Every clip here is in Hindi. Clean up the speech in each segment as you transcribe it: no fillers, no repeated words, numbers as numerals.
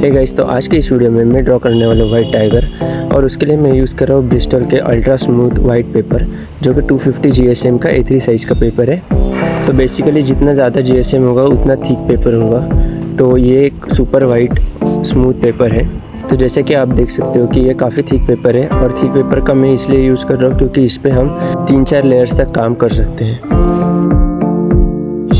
हे गाइस, तो आज की इस वीडियो में मैं ड्रॉ करने वाला हूँ वाइट टाइगर और उसके लिए मैं यूज़ कर रहा हूँ ब्रिस्टल के अल्ट्रा स्मूथ वाइट पेपर जो कि 250 GSM का A3 साइज़ का पेपर है। तो बेसिकली जितना ज़्यादा GSM होगा उतना थिक पेपर होगा। तो ये एक सुपर वाइट स्मूथ पेपर है। तो जैसे कि आप देख सकते हो कि ये काफ़ी थिक पेपर है और थिक पेपर का मैं इसलिए यूज़ कर रहा हूँ क्योंकि इस पर हम 3-4 लेयर्स तक काम कर सकते हैं।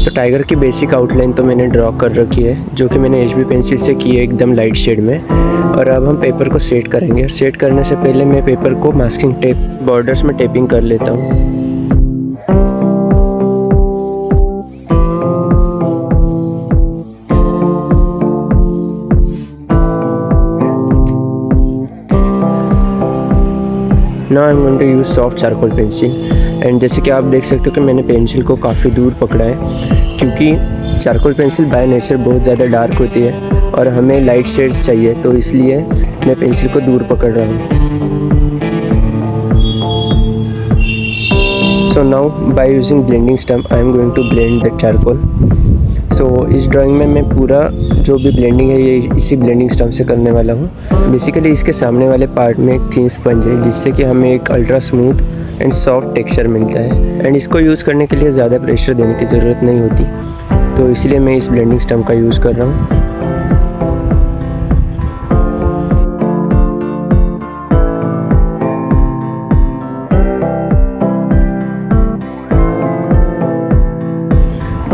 तो टाइगर की बेसिक आउटलाइन तो मैंने ड्रॉ कर रखी है जो कि मैंने HB पेंसिल से की है एकदम लाइट शेड में। और अब हम पेपर को सेट करेंगे। सेट करने से पहले मैं पेपर को मास्किंग टेप बॉर्डर्स में टेपिंग कर लेता हूँ। Now I'm going to use soft charcoal pencil and जैसे कि आप देख सकते हो कि मैंने पेंसिल को काफ़ी दूर पकड़ा है क्योंकि चारकोल पेंसिल बाय नेचर बहुत ज़्यादा डार्क होती है और हमें लाइट शेड्स चाहिए, तो इसलिए मैं पेंसिल को दूर पकड़ रहा हूँ। So now by using blending stump I am going to blend the charcoal. So इस ड्राइंग में मैं पूरा जो भी ब्लेंडिंग है ये इसी ब्लेंडिंग स्टम्प से करने वाला हूँ। बेसिकली इसके सामने वाले पार्ट में एक थिन स्पंज है जिससे कि हमें एक ultra smooth and soft texture मिलता है एंड इसको यूज़ करने के लिए ज़्यादा प्रेशर देने की ज़रूरत नहीं होती, तो इसलिए मैं इस ब्लेंडिंग स्टम्प का यूज़ कर रहा हूँ।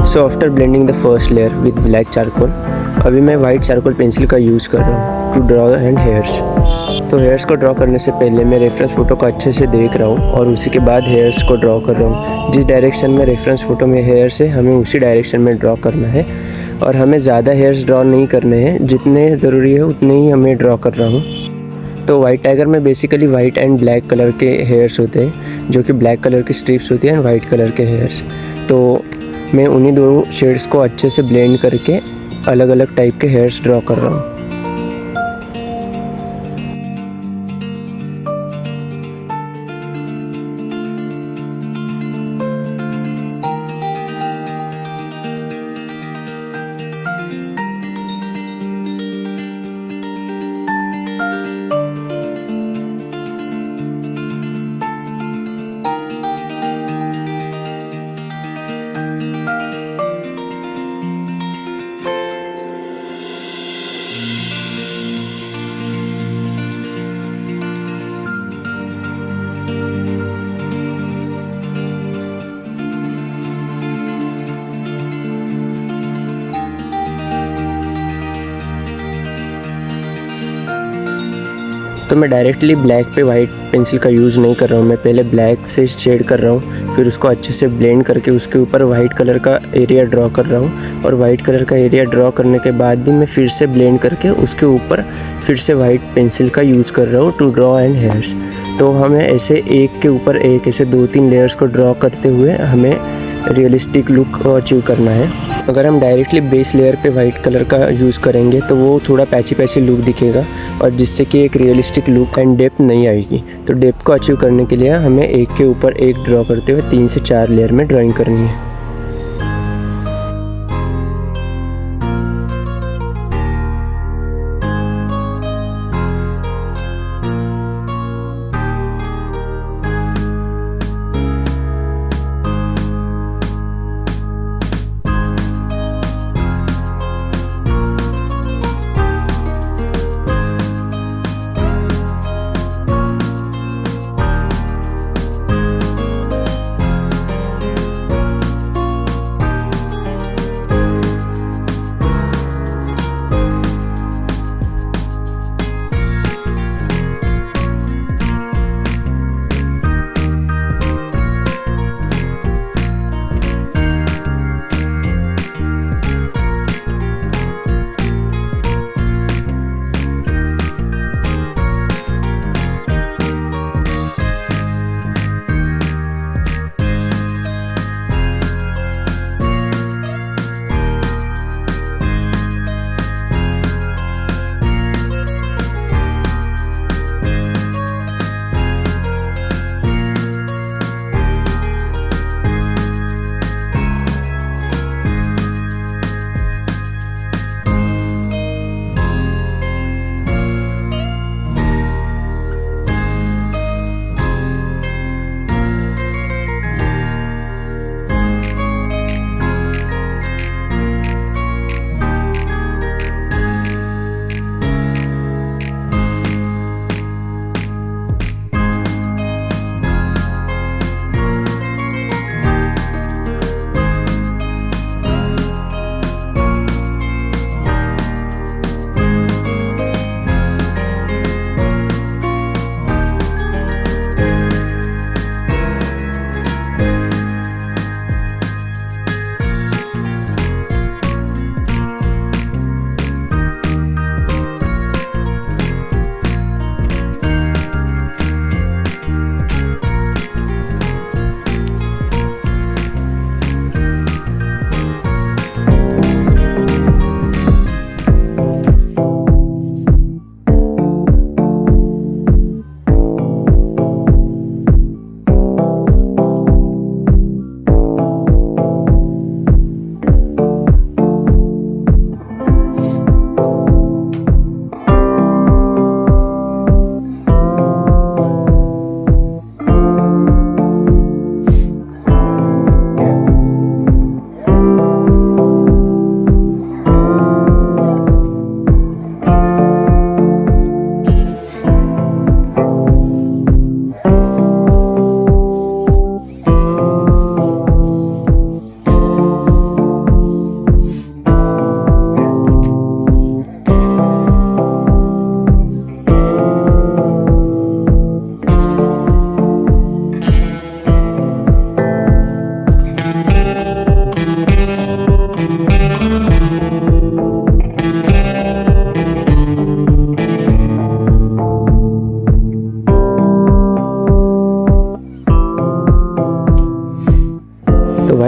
So after blending the first layer with black charcoal, अभी मैं वाइट चारकोल पेंसिल का यूज़ कर रहा हूँ टू ड्रॉ एंड हेयर्स। तो हेयर्स को ड्रॉ करने से पहले मैं रेफरेंस फ़ोटो को अच्छे से देख रहा हूँ और उसी के बाद हेयर्स को ड्रॉ कर रहा हूँ। जिस डायरेक्शन में रेफरेंस फ़ोटो में हेयर्स है हमें उसी डायरेक्शन में ड्रॉ करना है और हमें ज़्यादा हेयर्स ड्रॉ नहीं करने हैं, जितने ज़रूरी है उतने ही हमें ड्रॉ कर रहा हूँ। तो वाइट टाइगर में basically white and black colour के हेयर्स होते हैं जो कि ब्लैक कलर की स्ट्रिप्स होती हैं एंड वाइट कलर के हेयर्स। तो मैं उन्हीं दो शेड्स को अच्छे से ब्लेंड करके अलग अलग टाइप के हेयर्स ड्रॉ कर रहा हूँ। तो मैं डायरेक्टली ब्लैक पे वाइट पेंसिल का यूज़ नहीं कर रहा हूँ। मैं पहले ब्लैक से शेड कर रहा हूँ, फिर उसको अच्छे से ब्लेंड करके उसके ऊपर वाइट कलर का एरिया ड्रॉ कर रहा हूँ और वाइट कलर का एरिया ड्रॉ करने के बाद भी मैं फिर से ब्लेंड करके उसके ऊपर फिर से वाइट पेंसिल का यूज़ कर रहा हूँ टू ड्रॉ एंड हेयर्स। तो हमें ऐसे एक के ऊपर एक ऐसे 2-3 लेयर्स को ड्रॉ करते हुए हमें रियलिस्टिक लुक अचीव करना है। अगर हम डायरेक्टली बेस लेयर पे वाइट कलर का यूज़ करेंगे तो वो थोड़ा पैची पैची लुक दिखेगा और जिससे कि एक रियलिस्टिक लुक एंड डेप्थ नहीं आएगी। तो डेप्थ को अचीव करने के लिए हमें एक के ऊपर एक ड्रॉ करते हुए 3 से 4 लेयर में ड्राइंग करनी है।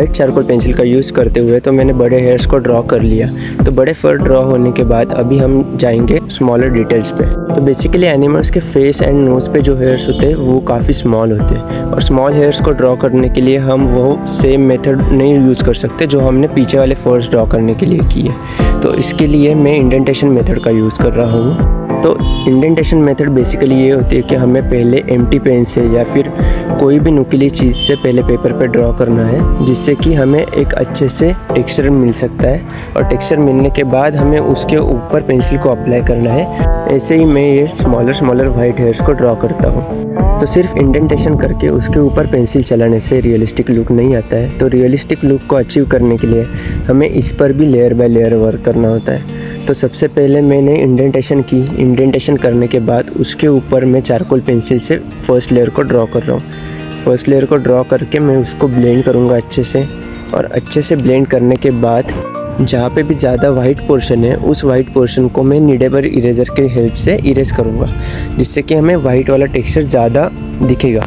वाइट चारकोल पेंसिल का यूज़ करते हुए तो मैंने बड़े हेयर्स को ड्रॉ कर लिया। तो बड़े फर ड्रॉ होने के बाद अभी हम जाएंगे स्मॉलर डिटेल्स पे। तो बेसिकली एनिमल्स के फेस एंड नोज़ पे जो हेयर्स होते हैं वो काफ़ी स्मॉल होते हैं, और स्मॉल हेयर्स को ड्रॉ करने के लिए हम वो सेम मेथड नहीं यूज़ कर सकते जो हमने पीछे वाले फर्स ड्रॉ करने के लिए किए। तो इसके लिए मैं इंडेंटेशन मेथड का यूज़ कर रहा हूँ। तो इंडेंटेशन मेथड बेसिकली ये होती है कि हमें पहले एम्प्टी पेन से या फिर कोई भी नुकीली चीज़ से पहले पेपर पे ड्रॉ करना है, जिससे कि हमें एक अच्छे से टेक्सचर मिल सकता है, और टेक्सचर मिलने के बाद हमें उसके ऊपर पेंसिल को अप्लाई करना है। ऐसे ही मैं ये स्मॉलर वाइट हेयर्स को ड्रॉ करता हूँ। तो सिर्फ इंडेंटेशन करके उसके ऊपर पेंसिल चलाने से रियलिस्टिक लुक नहीं आता है। तो रियलिस्टिक लुक को अचीव करने के लिए हमें इस पर भी लेयर बाय लेयर वर्क करना होता है। तो सबसे पहले मैंने इंडेंटेशन की। इंडेंटेशन करने के बाद उसके ऊपर मैं चारकोल पेंसिल से फर्स्ट लेयर को ड्रॉ कर रहा हूँ। फर्स्ट लेयर को ड्रॉ करके मैं उसको ब्लेंड करूँगा अच्छे से, और अच्छे से ब्लेंड करने के बाद जहाँ पे भी ज़्यादा वाइट पोर्शन है उस वाइट पोर्शन को मैं नीडेबल इरेजर के हेल्प से इरेज करूँगा, जिससे कि हमें वाइट वाला टेक्सचर ज़्यादा दिखेगा।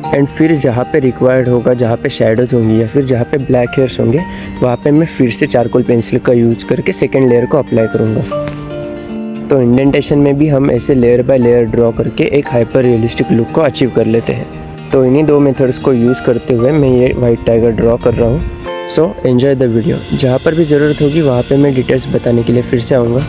एंड फिर जहाँ पे रिक्वायर्ड होगा, जहाँ पे शैडोज़ होंगी या फिर जहाँ पे ब्लैक हेयर्स होंगे, वहाँ पे मैं फिर से चारकोल पेंसिल का यूज़ करके सेकेंड लेयर को अप्लाई करूँगा। तो इंडेंटेशन में भी हम ऐसे लेयर बाय लेयर ड्रॉ करके एक हाइपर रियलिस्टिक लुक को अचीव कर लेते हैं। तो इन्हीं दो मेथड्स को यूज़ करते हुए मैं ये वाइट टाइगर ड्रॉ कर रहा हूँ। So enjoy the video. जहाँ पर भी ज़रूरत होगी वहाँ पे मैं डिटेल्स बताने के लिए फिर से आऊँगा।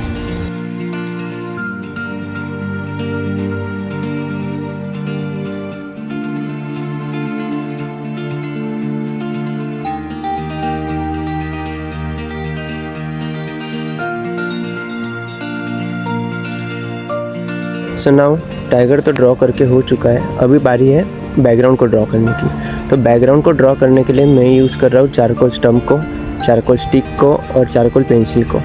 सो नाउ टाइगर तो ड्रॉ करके हो चुका है, अभी बारी है बैकग्राउंड को ड्रॉ करने की। तो बैकग्राउंड को ड्रॉ करने के लिए मैं यूज़ कर रहा हूँ चारकोल स्टम्प को, चारकोल स्टिक को और चारकोल पेंसिल को।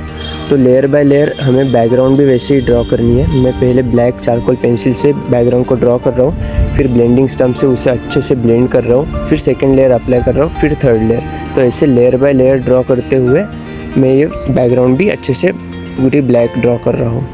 तो लेयर बाय लेयर हमें बैकग्राउंड भी वैसे ही ड्रॉ करनी है। मैं पहले ब्लैक चारकोल पेंसिल से बैकग्राउंड को ड्रॉ कर रहा हूँ, फिर ब्लेंडिंग स्टम्प से उसे अच्छे से ब्लेंड कर रहा हूँ, फिर सेकेंड लेयर अप्लाई कर रहा हूँ, फिर थर्ड लेयर। तो ऐसे लेयर बाय लेयर ड्रॉ करते हुए मैं ये बैकग्राउंड भी अच्छे से पूरी ब्लैक ड्रॉ कर रहा हूँ।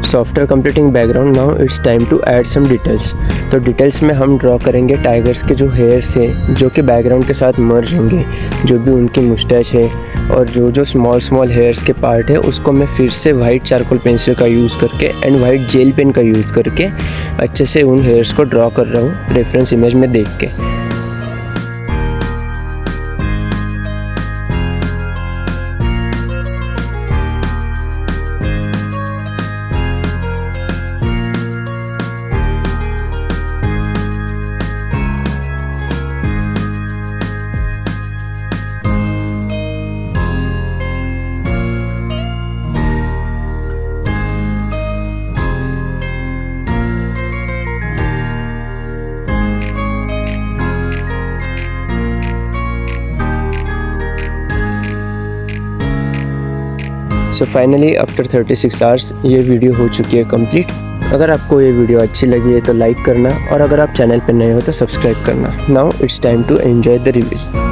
So after completing background, now it's time to add some details। तो डिटेल्स में हम ड्रॉ करेंगे टाइगर्स के जो हेयर्स है जो कि बैकग्राउंड के साथ मर्ज होंगे, जो भी उनकी मुस्टैच है और जो स्मॉल हेयर्स के पार्ट है उसको मैं फिर से वाइट चारकोल पेंसिल का यूज़ करके एंड वाइट जेल पेन का यूज़ करके अच्छे से उन हेयर्स को ड्रॉ कर रहा हूँ रेफरेंस इमेज में देख के। सो फाइनली आफ्टर 36 आवर्स ये वीडियो हो चुकी है कंप्लीट। अगर आपको ये वीडियो अच्छी लगी है तो लाइक करना, और अगर आप चैनल पर नए हो तो सब्सक्राइब करना। Now it's time to enjoy the review.